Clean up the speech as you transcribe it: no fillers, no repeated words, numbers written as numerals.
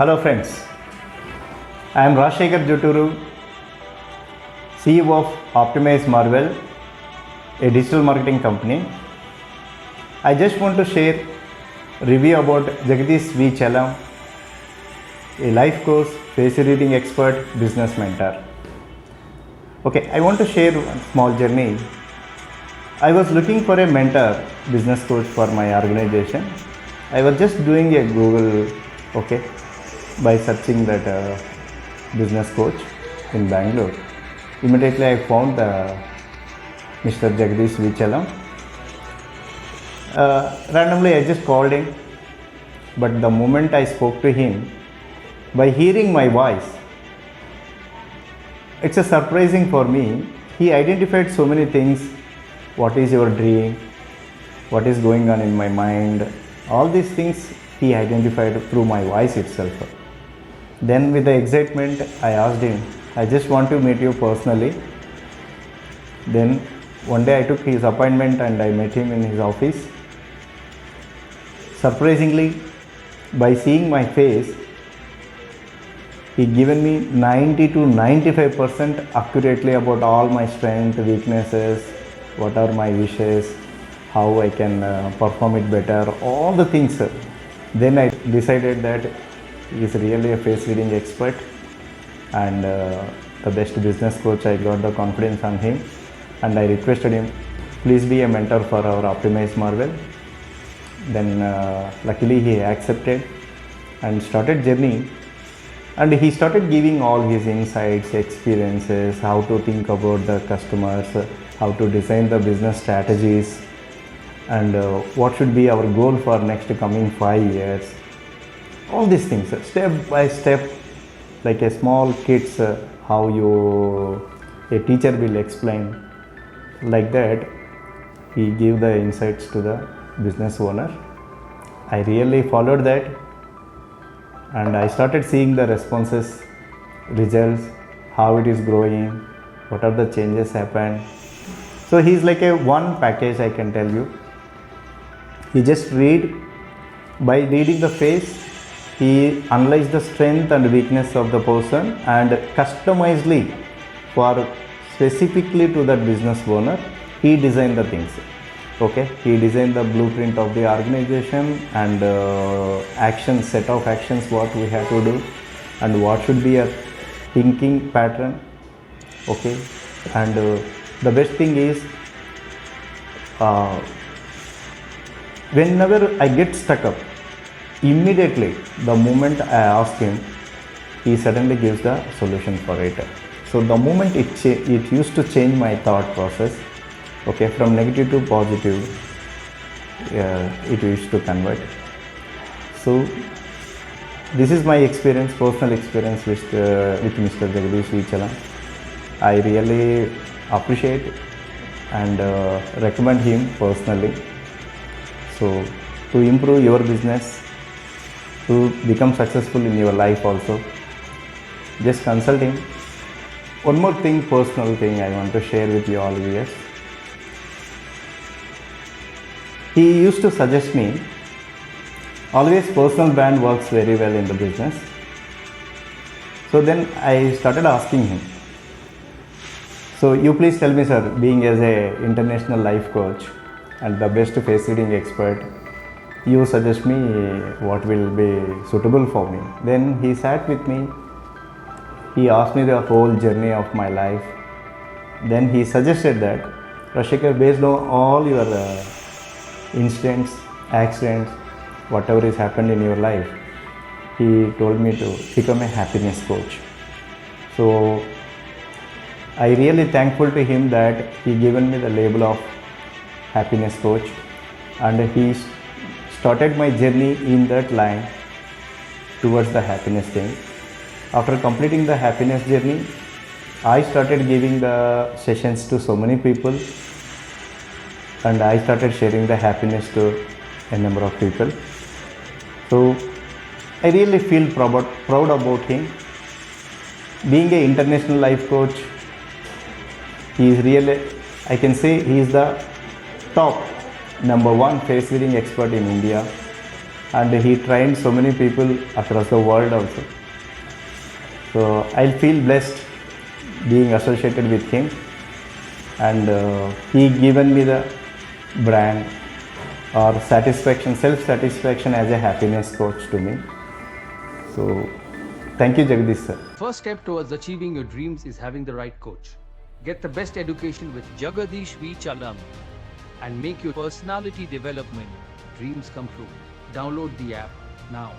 Hello friends, I am Rajashekhar, CEO of Optimize Marvel, a digital marketing company. I just want to share review about Jagadish V. Chalam, a life coach, face reading expert, business mentor. Okay, I want to share one small journey. I was looking for a mentor, business coach for my organization. I was just doing a Google, by searching that business coach in Bangalore. Immediately I found Mr. Jagadish V. Chalam. Randomly I just called him, but the moment I spoke to him, by hearing my voice, it's a surprising for me. He identified so many things. What is your dream? What is going on in my mind? All these things he identified through my voice itself. Then with the excitement, I asked him, I just want to meet you personally. Then one day I took his appointment and I met him in his office. Surprisingly, by seeing my face, he given me 90 to 95% accurately about all my strengths, weaknesses, what are my wishes, how I can perform it better, all the things. Then I decided that he is really a face reading expert and the best business coach. I got the confidence on him and I requested him, please be a mentor for our Optimize Marvel. Then luckily he accepted and started journey, and he started giving all his insights, experiences, how to think about the customers, how to design the business strategies, and what should be our goal for next coming 5 years. All these things, step by step, like a small kids, how a teacher will explain. Like that, he gave the insights to the business owner. I really followed that, and I started seeing the responses, results, how it is growing, what are the changes happened. So he's like a one package, I can tell you. He just by reading the face, he analyzed the strength and weakness of the person and customizedly for specifically to that business owner, he designed the things. He designed the blueprint of the organization and set of actions what we have to do and what should be a thinking pattern. And the best thing is whenever I get stuck up, immediately the moment I ask him, he suddenly gives the solution for it. So the moment it used to change my thought process, from negative to positive, it used to convert. So this is my experience, personal experience with Mr. Jagadish V. Chalam. I really appreciate and recommend him personally. So to improve your business, to become successful in your life also, just consult him. One more thing, personal thing I want to share with you all viewers. He used to suggest me, always personal brand works very well in the business. So then I started asking him, so you please tell me, sir, being as a international life coach and the best face reading expert, you suggest me what will be suitable for me. Then he sat with me, he asked me the whole journey of my life. Then he suggested that, Rajashekhar, based on all your incidents, accidents, whatever has happened in your life, he told me to become a happiness coach. So I really thankful to him that he given me the label of happiness coach, and he started my journey in that line towards the happiness thing. After completing the happiness journey, I started giving the sessions to so many people, and I started sharing the happiness to a number of people. So I really feel proud about him. Being an international life coach, he is really, I can say he is the top number one face reading expert in India. and he trained so many people across the world also. So I'll feel blessed being associated with him, and he given me the brand or satisfaction, self-satisfaction as a happiness coach to me. So thank you, Jagadish sir. First step towards achieving your dreams is having the right coach. Get the best education with Jagadish V Chalam and make your personality development dreams come true. Download the app now.